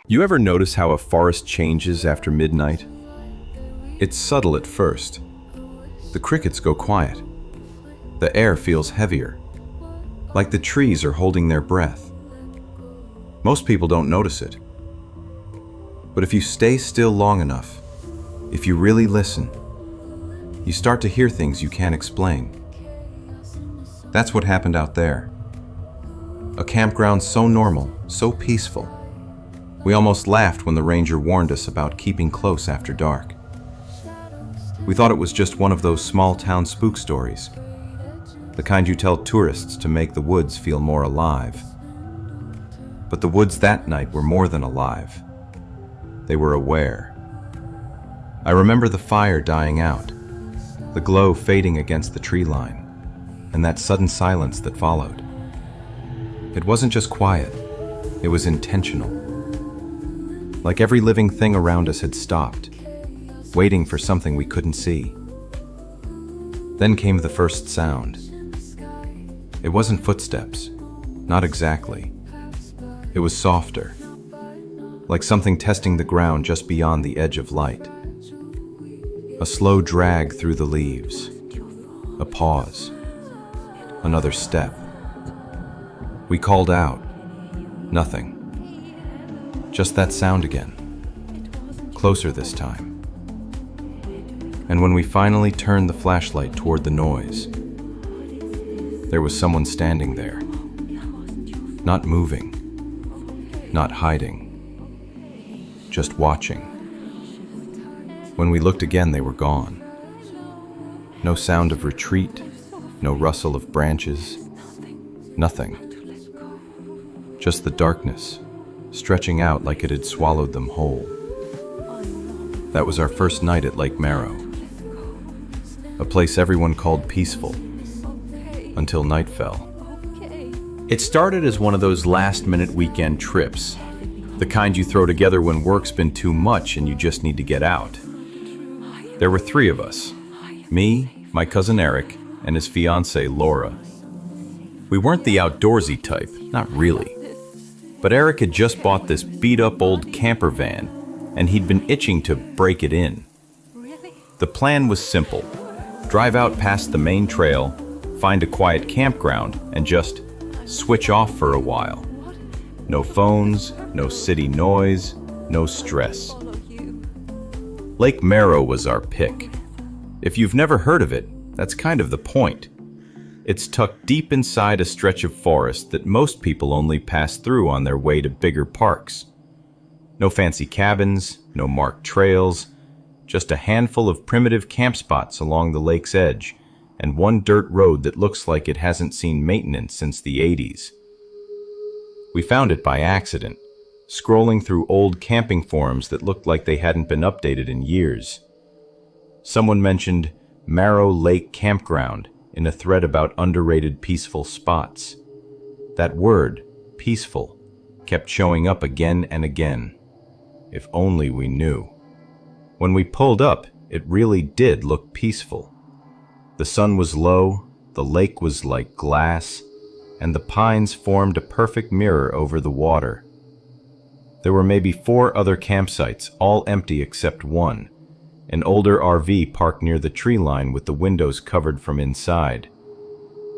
You ever notice how a forest changes after midnight? It's subtle at first. The crickets go quiet. The air feels heavier, like the trees are holding their breath. Most people don't notice it. But if you stay still long enough, if you really listen, you start to hear things you can't explain. That's what happened out there. A campground so normal, so peaceful. We almost laughed when the ranger warned us about keeping close after dark. We thought it was just one of those small-town spook stories, the kind you tell tourists to make the woods feel more alive. But the woods that night were more than alive. They were aware. I remember the fire dying out, the glow fading against the tree line, and that sudden silence that followed. It wasn't just quiet, it was intentional. Like every living thing around us had stopped, waiting for something we couldn't see. Then came the first sound. It wasn't footsteps, not exactly. It was softer, like something testing the ground just beyond the edge of light. A slow drag through the leaves, a pause, another step. We called out. Nothing. Just that sound again. Closer this time. And when we finally turned the flashlight toward the noise, there was someone standing there. Not moving. Not hiding. Just watching. When we looked again, they were gone. No sound of retreat, no rustle of branches, nothing. Just the darkness, stretching out like it had swallowed them whole. That was our first night at Lake Marrow, a place everyone called peaceful, until night fell. It started as one of those last-minute weekend trips, the kind you throw together when work's been too much and you just need to get out. There were 3 of us, me, my cousin Eric, and his fiancée Laura. We weren't the outdoorsy type, not really. But Eric had just bought this beat-up old camper van, and he'd been itching to break it in. The plan was simple. Drive out past the main trail, find a quiet campground, and just switch off for a while. No phones, no city noise, no stress. Lake Marrow was our pick. If you've never heard of it, that's kind of the point. It's tucked deep inside a stretch of forest that most people only pass through on their way to bigger parks. No fancy cabins, no marked trails, just a handful of primitive camp spots along the lake's edge, and one dirt road that looks like it hasn't seen maintenance since the 80s. We found it by accident, scrolling through old camping forums that looked like they hadn't been updated in years. Someone mentioned Marrow Lake Campground in a thread about underrated peaceful spots. That word, peaceful, kept showing up again and again. If only we knew. When we pulled up, it really did look peaceful. The sun was low, the lake was like glass, and the pines formed a perfect mirror over the water. There were maybe 4 other campsites, all empty except one, an older RV parked near the tree line with the windows covered from inside.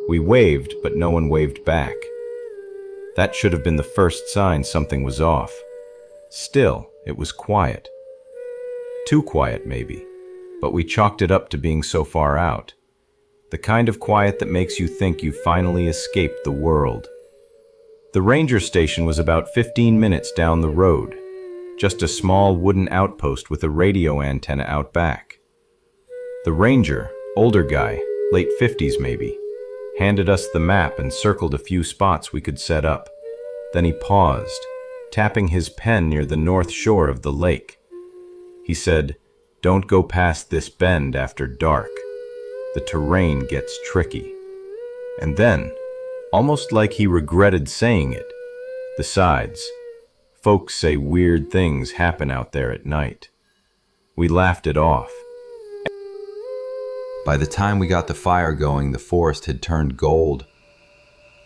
We waved, but no one waved back. That should have been the first sign something was off. Still, it was quiet. Too quiet, maybe, but we chalked it up to being so far out. The kind of quiet that makes you think you finally escaped the world. The ranger station was about 15 minutes down the road. Just a small wooden outpost with a radio antenna out back. The ranger, older guy, late 50s maybe, handed us the map and circled a few spots we could set up. Then he paused, tapping his pen near the north shore of the lake. He said, "Don't go past this bend after dark. The terrain gets tricky." And then, almost like he regretted saying it, "Besides, folks say weird things happen out there at night." We laughed it off. By the time we got the fire going, the forest had turned gold.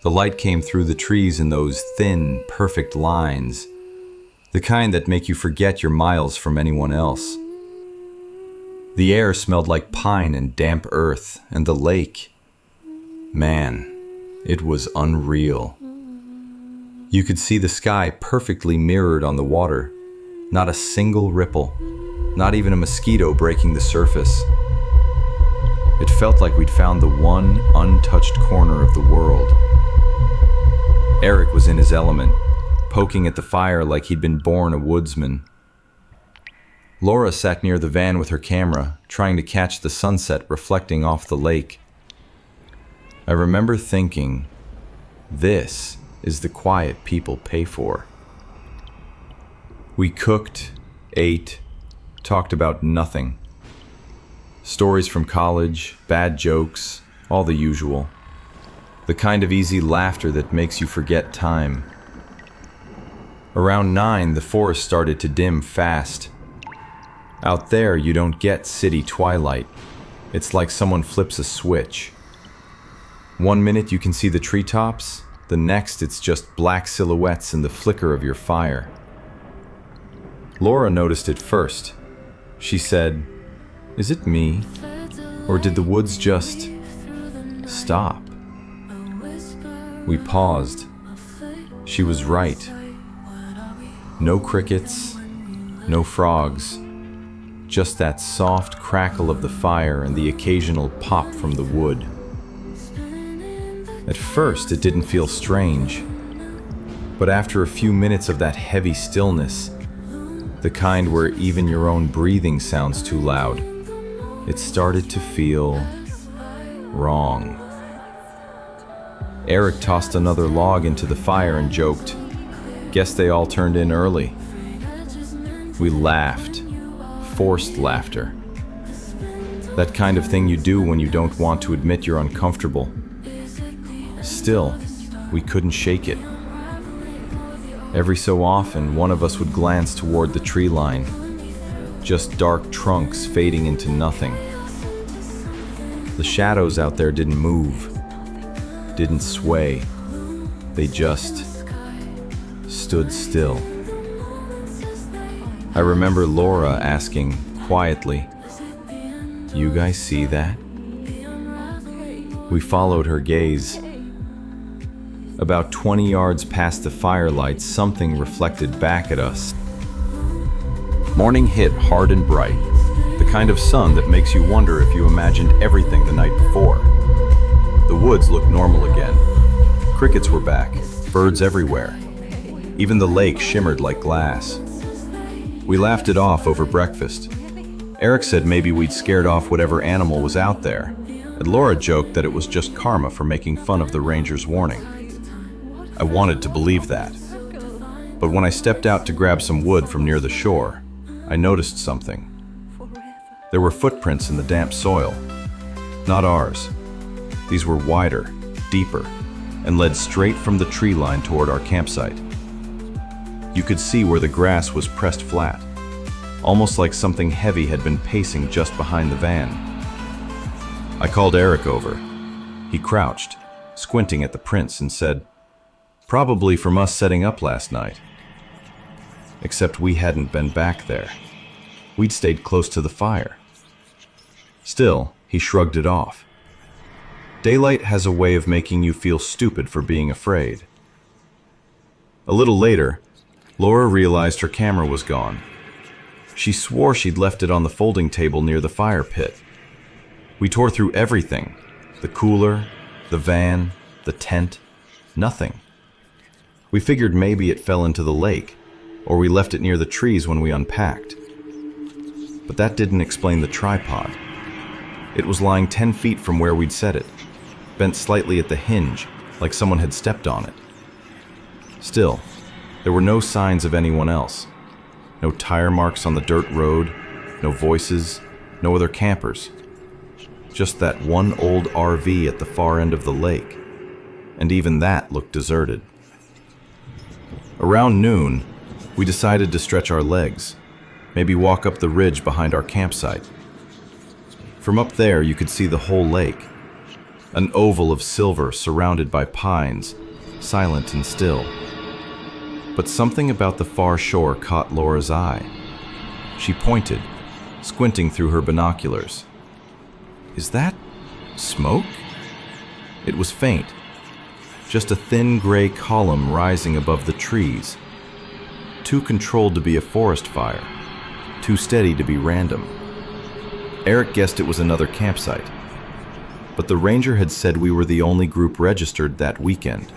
The light came through the trees in those thin, perfect lines. The kind that make you forget you're miles from anyone else. The air smelled like pine and damp earth, and the lake, man, it was unreal. You could see the sky perfectly mirrored on the water, not a single ripple, not even a mosquito breaking the surface. It felt like we'd found the one untouched corner of the world. Eric was in his element, poking at the fire like he'd been born a woodsman. Laura sat near the van with her camera, trying to catch the sunset reflecting off the lake. I remember thinking, this is the quiet people pay for. We cooked, ate, talked about nothing. Stories from college, bad jokes, all the usual. The kind of easy laughter that makes you forget time. Around 9, the forest started to dim fast. Out there, you don't get city twilight. It's like someone flips a switch. One minute you can see the treetops, the next it's just black silhouettes in the flicker of your fire. Laura noticed it first. She said, "Is it me? Or did the woods just stop?" We paused. She was right. No crickets, no frogs, just that soft crackle of the fire and the occasional pop from the wood. At first, it didn't feel strange, but after a few minutes of that heavy stillness, the kind where even your own breathing sounds too loud, it started to feel wrong. Eric tossed another log into the fire and joked, "Guess they all turned in early." We laughed, forced laughter. That kind of thing you do when you don't want to admit you're uncomfortable. Still, we couldn't shake it. Every so often, one of us would glance toward the tree line, just dark trunks fading into nothing. The shadows out there didn't move, didn't sway. They just stood still. I remember Laura asking quietly, "You guys see that?" We followed her gaze. About 20 yards past the firelight, something reflected back at us. Morning hit hard and bright, the kind of sun that makes you wonder if you imagined everything the night before. The woods looked normal again. Crickets were back, birds everywhere. Even the lake shimmered like glass. We laughed it off over breakfast. Eric said maybe we'd scared off whatever animal was out there, and Laura joked that it was just karma for making fun of the ranger's warning. I wanted to believe that. But when I stepped out to grab some wood from near the shore, I noticed something. There were footprints in the damp soil. Not ours. These were wider, deeper, and led straight from the tree line toward our campsite. You could see where the grass was pressed flat, almost like something heavy had been pacing just behind the van. I called Eric over. He crouched, squinting at the prints, and said, "Probably from us setting up last night." Except we hadn't been back there. We'd stayed close to the fire. Still, he shrugged it off. Daylight has a way of making you feel stupid for being afraid. A little later, Laura realized her camera was gone. She swore she'd left it on the folding table near the fire pit. We tore through everything. The cooler, the van, the tent, nothing. We figured maybe it fell into the lake, or we left it near the trees when we unpacked. But that didn't explain the tripod. It was lying 10 feet from where we'd set it, bent slightly at the hinge, like someone had stepped on it. Still, there were no signs of anyone else. No tire marks on the dirt road, no voices, no other campers. Just that one old RV at the far end of the lake, and even that looked deserted. Around noon, we decided to stretch our legs, maybe walk up the ridge behind our campsite. From up there, you could see the whole lake, an oval of silver surrounded by pines, silent and still. But something about the far shore caught Laura's eye. She pointed, squinting through her binoculars. Is that smoke? It was faint, just a thin gray column rising above the trees. Too controlled to be a forest fire, too steady to be random. Eric guessed it was another campsite, but the ranger had said we were the only group registered that weekend.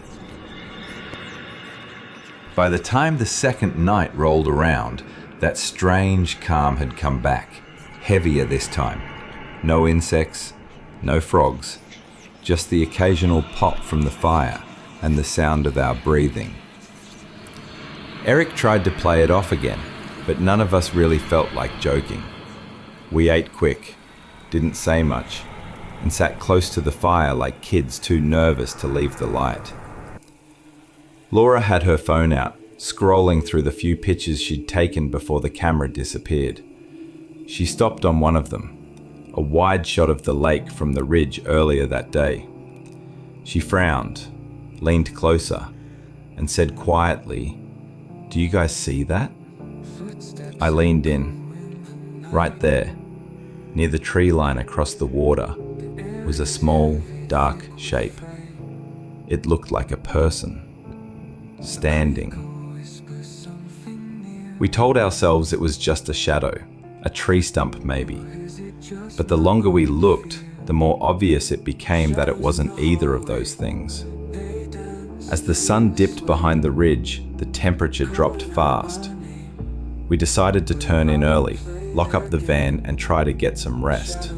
By the time the second night rolled around, that strange calm had come back, heavier this time. No insects, no frogs, just the occasional pop from the fire and the sound of our breathing. Eric tried to play it off again, but none of us really felt like joking. We ate quick, didn't say much, and sat close to the fire like kids too nervous to leave the light. Laura had her phone out, scrolling through the few pictures she'd taken before the camera disappeared. She stopped on one of them, a wide shot of the lake from the ridge earlier that day. She frowned, leaned closer, and said quietly, "Do you guys see that?" I leaned in. Right there, near the tree line across the water, was a small, dark shape. It looked like a person, standing. We told ourselves it was just a shadow, a tree stump maybe. But the longer we looked, the more obvious it became that it wasn't either of those things. As the sun dipped behind the ridge, the temperature dropped fast. We decided to turn in early, lock up the van, and try to get some rest.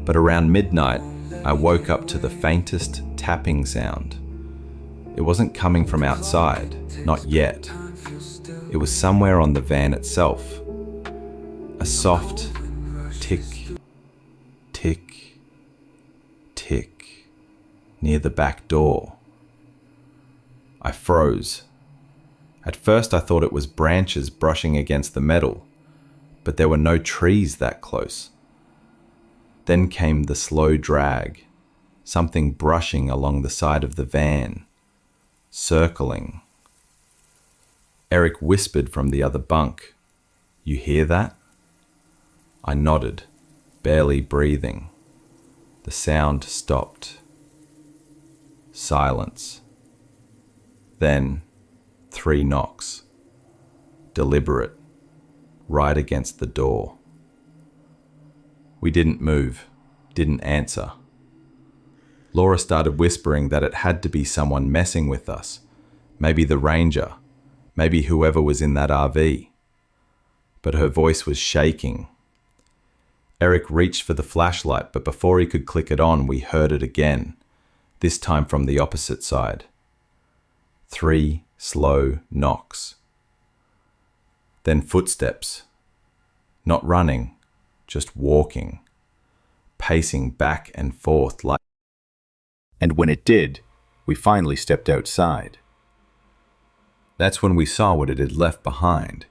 But around midnight, I woke up to the faintest tapping sound. It wasn't coming from outside, not yet. It was somewhere on the van itself. A soft tick, tick, tick, near the back door. I froze. At first I thought it was branches brushing against the metal, but there were no trees that close. Then came the slow drag, something brushing along the side of the van, circling. Eric whispered from the other bunk, "You hear that?" I nodded, barely breathing. The sound stopped. Silence. Then 3 knocks. Deliberate, right against the door. We didn't move, didn't answer. Laura started whispering that it had to be someone messing with us. Maybe the ranger, maybe whoever was in that RV. But her voice was shaking. Eric reached for the flashlight, but before he could click it on, we heard it again, this time from the opposite side. 3 slow knocks. Then footsteps. Not running, just walking, pacing back and forth like... And when it did, we finally stepped outside. That's when we saw what it had left behind.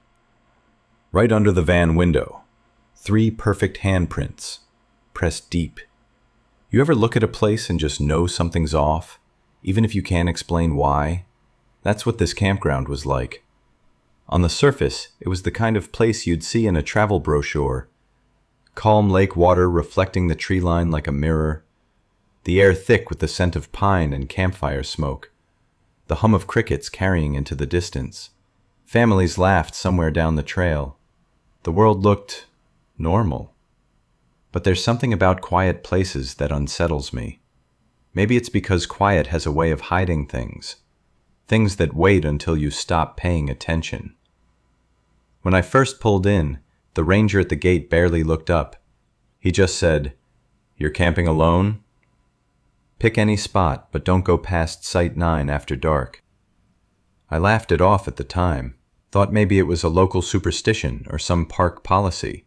Right under the van window, 3 perfect handprints, pressed deep. You ever look at a place and just know something's off, even if you can't explain why? That's what this campground was like. On the surface, it was the kind of place you'd see in a travel brochure. Calm lake water reflecting the tree line like a mirror. The air thick with the scent of pine and campfire smoke. The hum of crickets carrying into the distance. Families laughed somewhere down the trail. The world looked normal. But there's something about quiet places that unsettles me. Maybe it's because quiet has a way of hiding things. Things that wait until you stop paying attention. When I first pulled in, the ranger at the gate barely looked up. He just said, "You're camping alone? Pick any spot, but don't go past Site 9 after dark." I laughed it off at the time, thought maybe it was a local superstition or some park policy.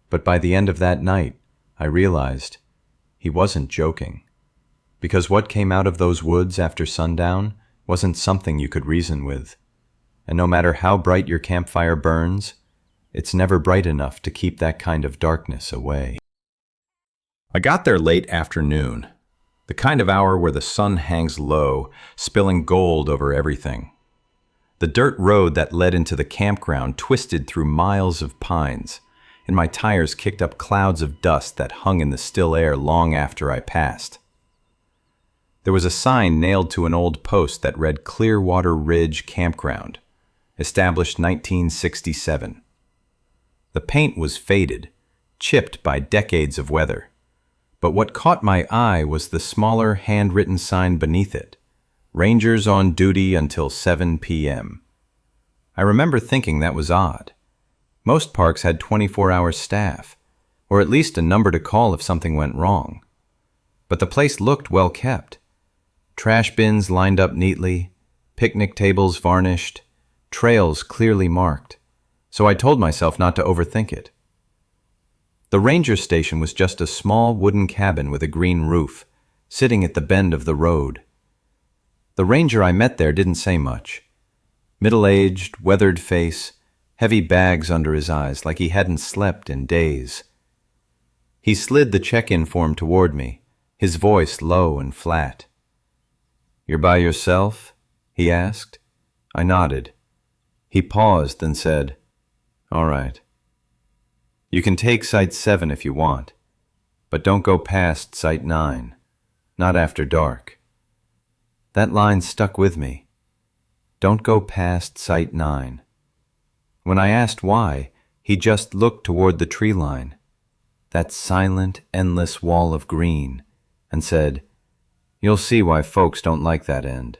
But by the end of that night, I realized he wasn't joking. Because what came out of those woods after sundown wasn't something you could reason with. And no matter how bright your campfire burns, it's never bright enough to keep that kind of darkness away. I got there late afternoon, the kind of hour where the sun hangs low, spilling gold over everything. The dirt road that led into the campground twisted through miles of pines, and my tires kicked up clouds of dust that hung in the still air long after I passed. There was a sign nailed to an old post that read Clearwater Ridge Campground, established 1967. The paint was faded, chipped by decades of weather. But what caught my eye was the smaller handwritten sign beneath it, Rangers on duty until 7 p.m. I remember thinking that was odd. Most parks had 24-hour staff, or at least a number to call if something went wrong. But the place looked well kept. Trash bins lined up neatly, picnic tables varnished, trails clearly marked, so I told myself not to overthink it. The ranger station was just a small wooden cabin with a green roof, sitting at the bend of the road. The ranger I met there didn't say much. Middle-aged, weathered face, heavy bags under his eyes like he hadn't slept in days. He slid the check-in form toward me, his voice low and flat. "You're by yourself?" he asked. I nodded. He paused and said, "All right. You can take Site 7 if you want, but don't go past Site 9, not after dark." That line stuck with me. Don't go past Site 9. When I asked why, he just looked toward the tree line, that silent, endless wall of green, and said, "You'll see why folks don't like that end."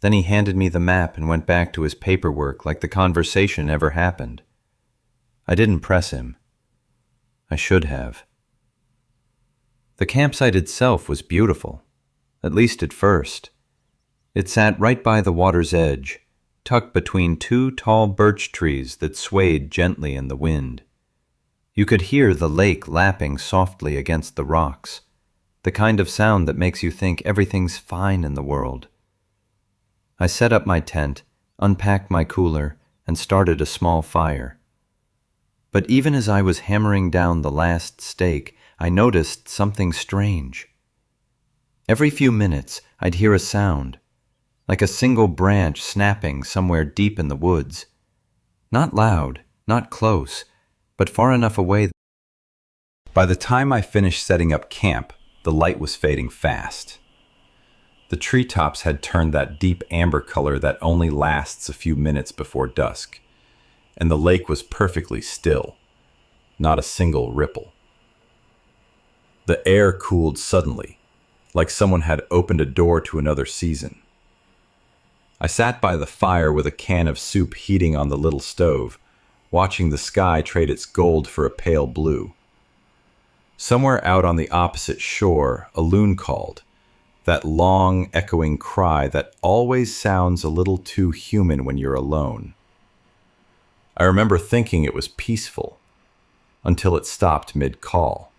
Then he handed me the map and went back to his paperwork like the conversation never happened. I didn't press him. I should have. The campsite itself was beautiful, at least at first. It sat right by the water's edge, tucked between two tall birch trees that swayed gently in the wind. You could hear the lake lapping softly against the rocks, the kind of sound that makes you think everything's fine in the world. I set up my tent, unpacked my cooler, and started a small fire. But even as I was hammering down the last stake, I noticed something strange. Every few minutes, I'd hear a sound, like a single branch snapping somewhere deep in the woods. Not loud, not close, but far enough away. By the time I finished setting up camp, the light was fading fast. The treetops had turned that deep amber color that only lasts a few minutes before dusk, and the lake was perfectly still, not a single ripple. The air cooled suddenly, like someone had opened a door to another season. I sat by the fire with a can of soup heating on the little stove, watching the sky trade its gold for a pale blue. Somewhere out on the opposite shore, a loon called, that long, echoing cry that always sounds a little too human when you're alone. I remember thinking it was peaceful, until it stopped mid-call,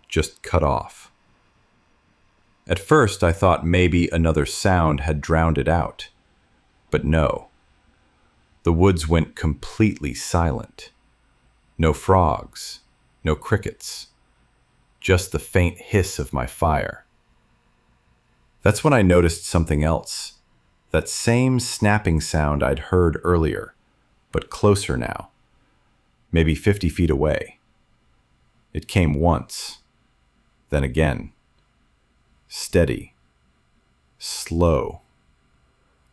just cut off. At first, I thought maybe another sound had drowned it out, but no. The woods went completely silent. No frogs, no crickets, just the faint hiss of my fire. That's when I noticed something else, that same snapping sound I'd heard earlier, but closer now, maybe 50 feet away. It came once, then again, steady, slow,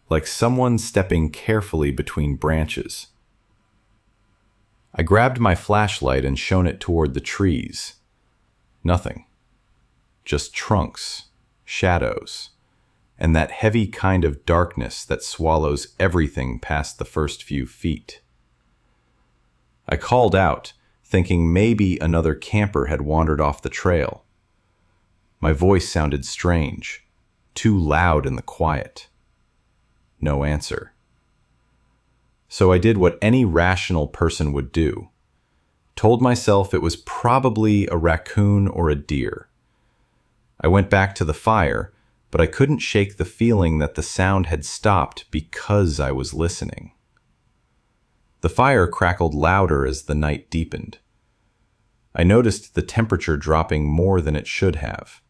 like someone stepping carefully between branches. I grabbed my flashlight and shone it toward the trees. Nothing, just trunks, shadows, and that heavy kind of darkness that swallows everything past the first few feet. I called out, thinking maybe another camper had wandered off the trail. My voice sounded strange, too loud in the quiet. No answer. So I did what any rational person would do. Told myself it was probably a raccoon or a deer. I went back to the fire, but I couldn't shake the feeling that the sound had stopped because I was listening. The fire crackled louder as the night deepened. I noticed the temperature dropping more than it should have.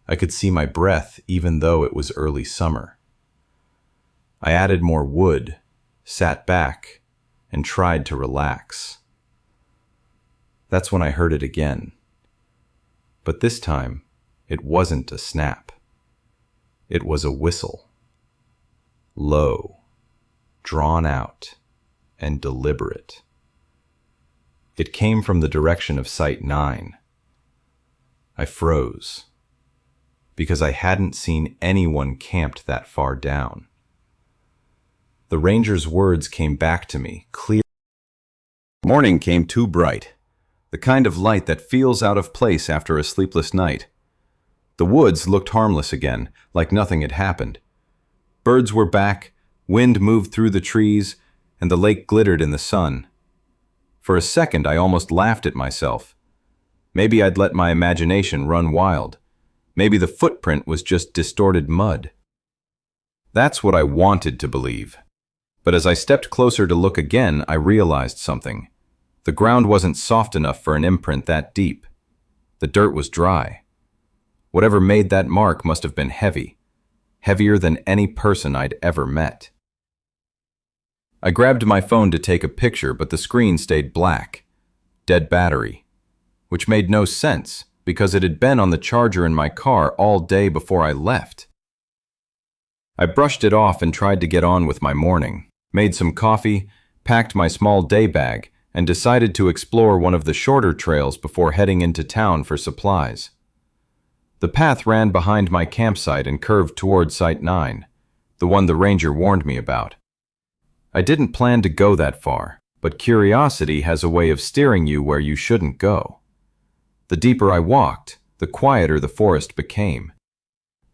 I could see my breath even though it was early summer. I added more wood, sat back, and tried to relax. That's when I heard it again. But this time, it wasn't a snap. It was a whistle. Low, drawn out, and deliberate. It came from the direction of Site 9. I froze, because I hadn't seen anyone camped that far down. The ranger's words came back to me, clear. Morning came too bright, the kind of light that feels out of place after a sleepless night. The woods looked harmless again, like nothing had happened. Birds were back, wind moved through the trees, and the lake glittered in the sun. For a second, I almost laughed at myself. Maybe I'd let my imagination run wild. Maybe the footprint was just distorted mud. That's what I wanted to believe. But as I stepped closer to look again, I realized something. The ground wasn't soft enough for an imprint that deep. The dirt was dry. Whatever made that mark must have been heavy, heavier than any person I'd ever met. I grabbed my phone to take a picture, but the screen stayed black. Dead battery. Which made no sense, because it had been on the charger in my car all day before I left. I brushed it off and tried to get on with my morning, made some coffee, packed my small day bag, and decided to explore one of the shorter trails before heading into town for supplies. The path ran behind my campsite and curved toward Site 9, the one the ranger warned me about. I didn't plan to go that far, but curiosity has a way of steering you where you shouldn't go. The deeper I walked, the quieter the forest became.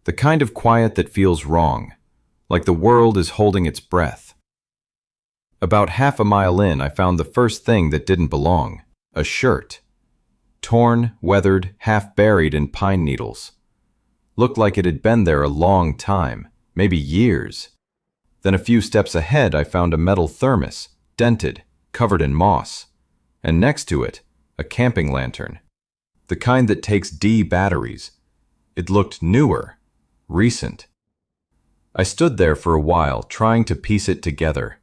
The kind of quiet that feels wrong, like the world is holding its breath. About half a mile in, I found the first thing that didn't belong, a shirt. Torn, weathered, half buried in pine needles. Looked like it had been there a long time, maybe years. Then a few steps ahead, I found a metal thermos, dented, covered in moss. And next to it, a camping lantern. The kind that takes D batteries. It looked newer, recent. I stood there for a while, trying to piece it together.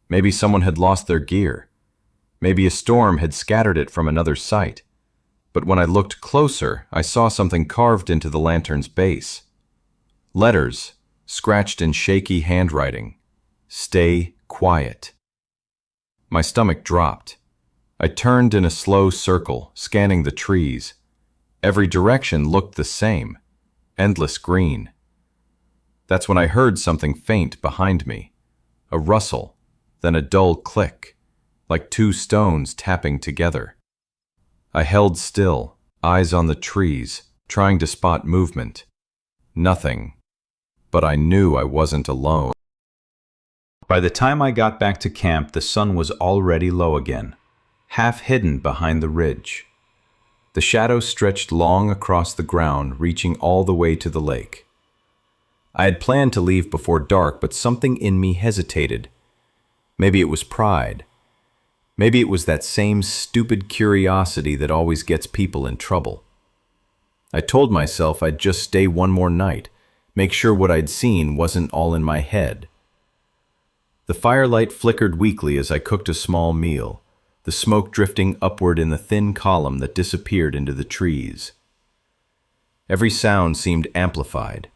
Maybe someone had lost their gear. Maybe a storm had scattered it from another site. But when I looked closer, I saw something carved into the lantern's base. Letters, scratched in shaky handwriting. Stay quiet. My stomach dropped. I turned in a slow circle, scanning the trees. Every direction looked the same. Endless green. That's when I heard something faint behind me. A rustle, then a dull click, like two stones tapping together. I held still, eyes on the trees, trying to spot movement. Nothing. But I knew I wasn't alone. By the time I got back to camp, the sun was already low again, half hidden behind the ridge. The shadows stretched long across the ground, reaching all the way to the lake. I had planned to leave before dark, but something in me hesitated. Maybe it was pride. Maybe it was that same stupid curiosity that always gets people in trouble. I told myself I'd just stay one more night, make sure what I'd seen wasn't all in my head. The firelight flickered weakly as I cooked a small meal, the smoke drifting upward in the thin column that disappeared into the trees. Every sound seemed amplified.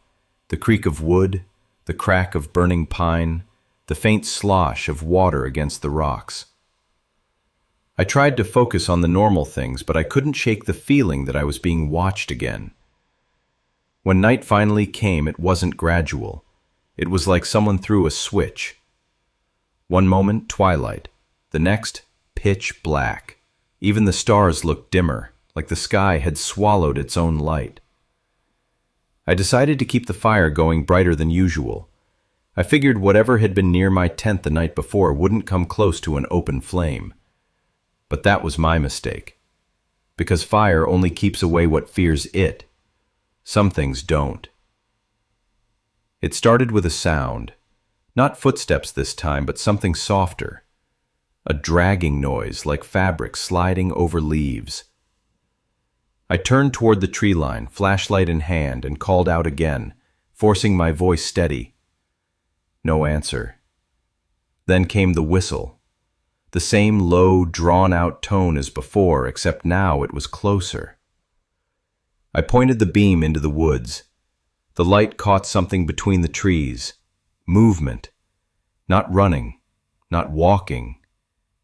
The creak of wood, the crack of burning pine, the faint slosh of water against the rocks. I tried to focus on the normal things, but I couldn't shake the feeling that I was being watched again. When night finally came, it wasn't gradual. It was like someone threw a switch. One moment, twilight. The next, pitch black. Even the stars looked dimmer, like the sky had swallowed its own light. I decided to keep the fire going brighter than usual. I figured whatever had been near my tent the night before wouldn't come close to an open flame. But that was my mistake. Because fire only keeps away what fears it. Some things don't. It started with a sound. Not footsteps this time, but something softer. A dragging noise like fabric sliding over leaves. I turned toward the tree line, flashlight in hand, and called out again, forcing my voice steady. No answer. Then came the whistle. The same low, drawn-out tone as before, except now it was closer. I pointed the beam into the woods. The light caught something between the trees. Movement. Not running, not walking,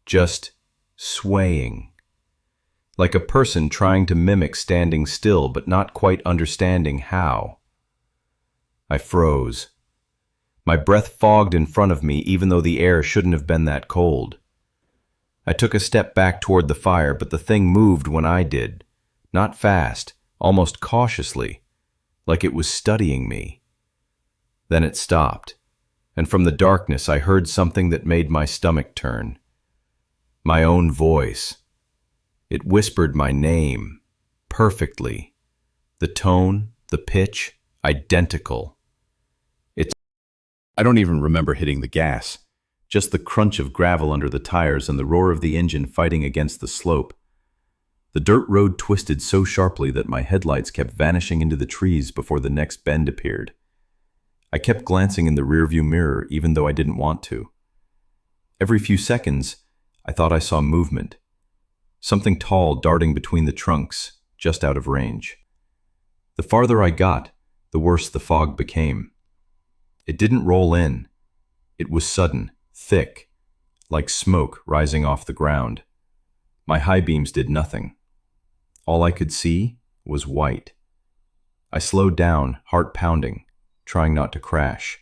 just swaying. Like a person trying to mimic standing still, but not quite understanding how. I froze. My breath fogged in front of me, even though the air shouldn't have been that cold. I took a step back toward the fire, but the thing moved when I did. Not fast, almost cautiously, like it was studying me. Then it stopped, and from the darkness I heard something that made my stomach turn. My own voice. It whispered my name, perfectly. The tone, the pitch, identical. I don't even remember hitting the gas. Just the crunch of gravel under the tires and the roar of the engine fighting against the slope. The dirt road twisted so sharply that my headlights kept vanishing into the trees before the next bend appeared. I kept glancing in the rearview mirror even though I didn't want to. Every few seconds, I thought I saw movement. Something tall darting between the trunks, just out of range. The farther I got, the worse the fog became. It didn't roll in. It was sudden, thick, like smoke rising off the ground. My high beams did nothing. All I could see was white. I slowed down, heart pounding, trying not to crash.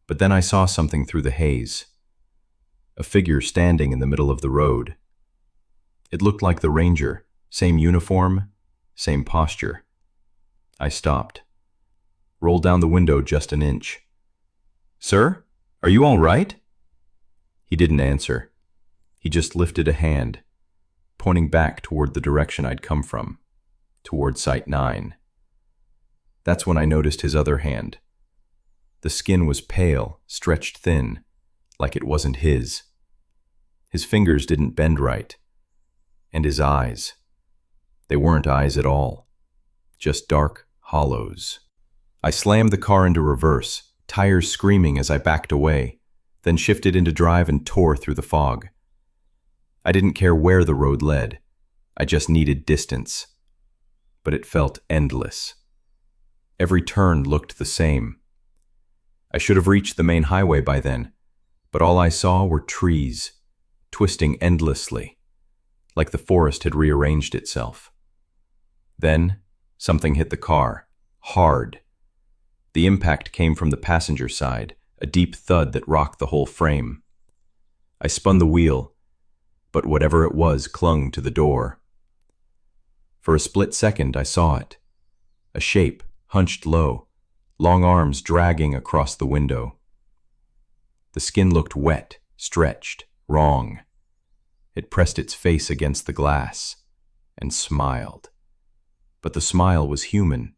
But then I saw something through the haze. A figure standing in the middle of the road. It looked like the ranger, same uniform, same posture. I stopped. Rolled down the window just an inch. "Sir, are you all right?" He didn't answer. He just lifted a hand, pointing back toward the direction I'd come from, toward Site 9. That's when I noticed his other hand. The skin was pale, stretched thin, like it wasn't his. His fingers didn't bend right. And his eyes. They weren't eyes at all. Just dark hollows. I slammed the car into reverse, tires screaming as I backed away, then shifted into drive and tore through the fog. I didn't care where the road led. I just needed distance. But it felt endless. Every turn looked the same. I should have reached the main highway by then, but all I saw were trees, twisting endlessly, like the forest had rearranged itself. Then, something hit the car, hard. The impact came from the passenger side, a deep thud that rocked the whole frame. I spun the wheel, but whatever it was clung to the door. For a split second, I saw it. A shape, hunched low, long arms dragging across the window. The skin looked wet, stretched, wrong. It pressed its face against the glass and smiled. But the smile was human,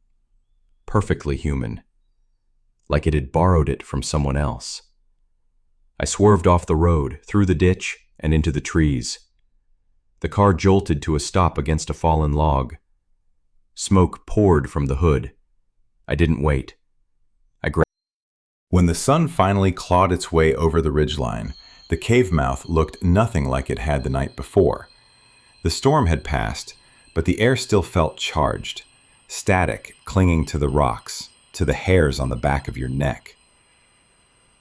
perfectly human, like it had borrowed it from someone else. I swerved off the road, through the ditch, and into the trees. The car jolted to a stop against a fallen log. Smoke poured from the hood. I didn't wait. When the sun finally clawed its way over the ridgeline, the cave mouth looked nothing like it had the night before. The storm had passed, but the air still felt charged, static, clinging to the rocks, to the hairs on the back of your neck.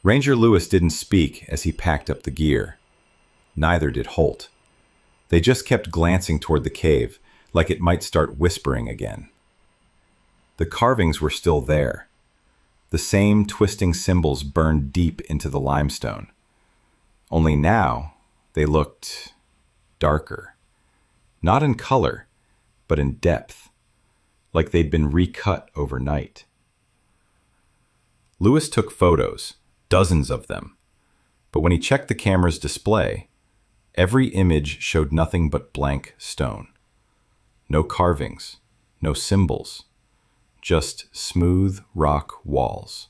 Ranger Lewis didn't speak as he packed up the gear. Neither did Holt. They just kept glancing toward the cave, like it might start whispering again. The carvings were still there. The same twisting symbols burned deep into the limestone. Only now, they looked darker. Not in color, but in depth, like they'd been recut overnight. Lewis took photos, dozens of them, but when he checked the camera's display, every image showed nothing but blank stone. No carvings, no symbols, just smooth rock walls.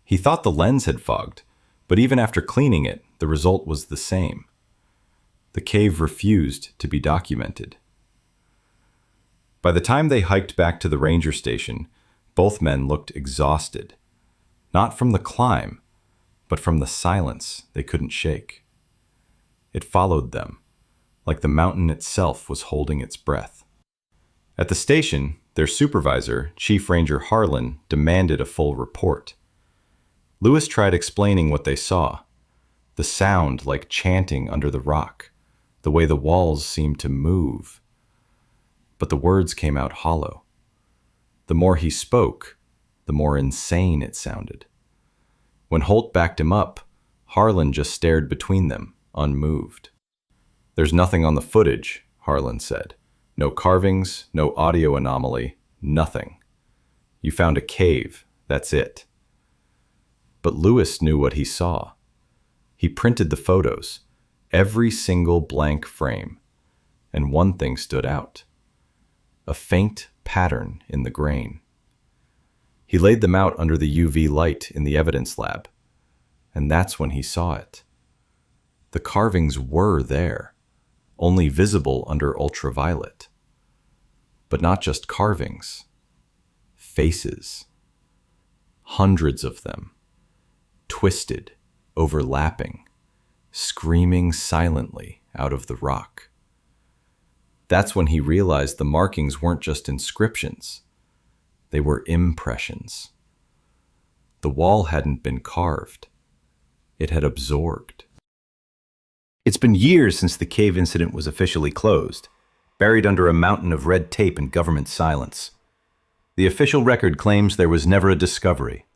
He thought the lens had fogged, but even after cleaning it, the result was the same. The cave refused to be documented. By the time they hiked back to the ranger station, both men looked exhausted. Not from the climb, but from the silence they couldn't shake. It followed them, like the mountain itself was holding its breath. At the station, their supervisor, Chief Ranger Harlan, demanded a full report. Lewis tried explaining what they saw. The sound like chanting under the rock, the way the walls seemed to move. But the words came out hollow. The more he spoke, the more insane it sounded. When Holt backed him up, Harlan just stared between them, unmoved. "There's nothing on the footage," Harlan said. "No carvings, no audio anomaly, nothing. You found a cave, that's it." But Lewis knew what he saw. He printed the photos, every single blank frame, and one thing stood out: a faint pattern in the grain. He laid them out under the UV light in the evidence lab, and that's when he saw it. The carvings were there, only visible under ultraviolet. But not just carvings, faces. Hundreds of them, twisted, overlapping, screaming silently out of the rock. That's when he realized the markings weren't just inscriptions. They were impressions. The wall hadn't been carved. It had absorbed. It's been years since the cave incident was officially closed, buried under a mountain of red tape and government silence. The official record claims there was never a discovery,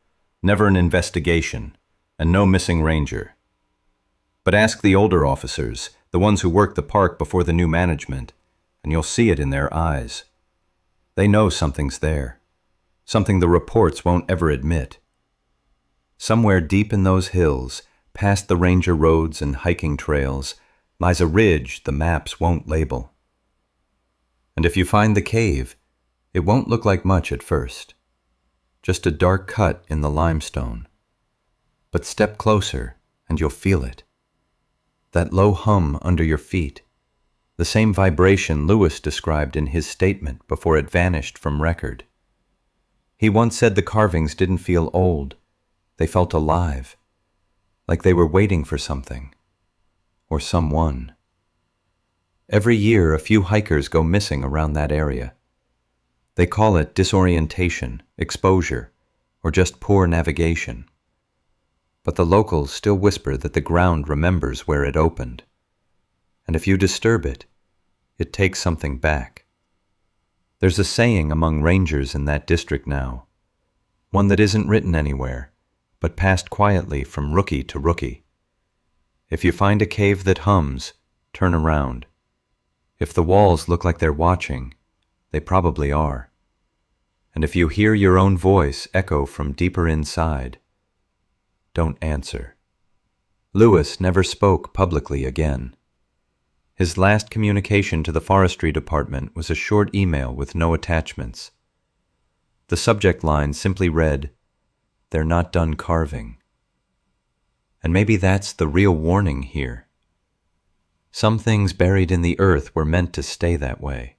never an investigation, and no missing ranger. But ask the older officers, the ones who worked the park before the new management, and you'll see it in their eyes. They know something's there, something the reports won't ever admit. Somewhere deep in those hills, past the ranger roads and hiking trails, lies a ridge the maps won't label. And if you find the cave, it won't look like much at first. Just a dark cut in the limestone. But step closer and you'll feel it. That low hum under your feet, the same vibration Lewis described in his statement before it vanished from record. He once said the carvings didn't feel old, they felt alive, like they were waiting for something, or someone. Every year, a few hikers go missing around that area. They call it disorientation, exposure, or just poor navigation. But the locals still whisper that the ground remembers where it opened. And if you disturb it, it takes something back. There's a saying among rangers in that district now, one that isn't written anywhere, but passed quietly from rookie to rookie. If you find a cave that hums, turn around. If the walls look like they're watching, they probably are. And if you hear your own voice echo from deeper inside, don't answer. Lewis never spoke publicly again. His last communication to the forestry department was a short email with no attachments. The subject line simply read, "They're not done carving." And maybe that's the real warning here. Some things buried in the earth were meant to stay that way.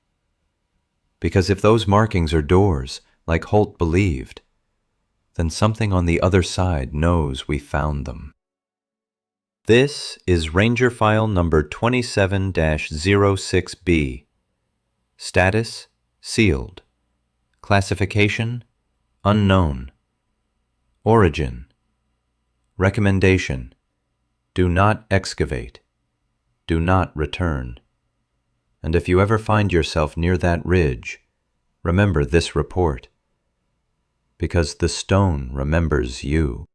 Because if those markings are doors, like Holt believed, then something on the other side knows we found them. This is Ranger File number 27-06B. Status: sealed. Classification: unknown. Origin: recommendation: do not excavate. Do not return. And if you ever find yourself near that ridge, remember this report, because the stone remembers you.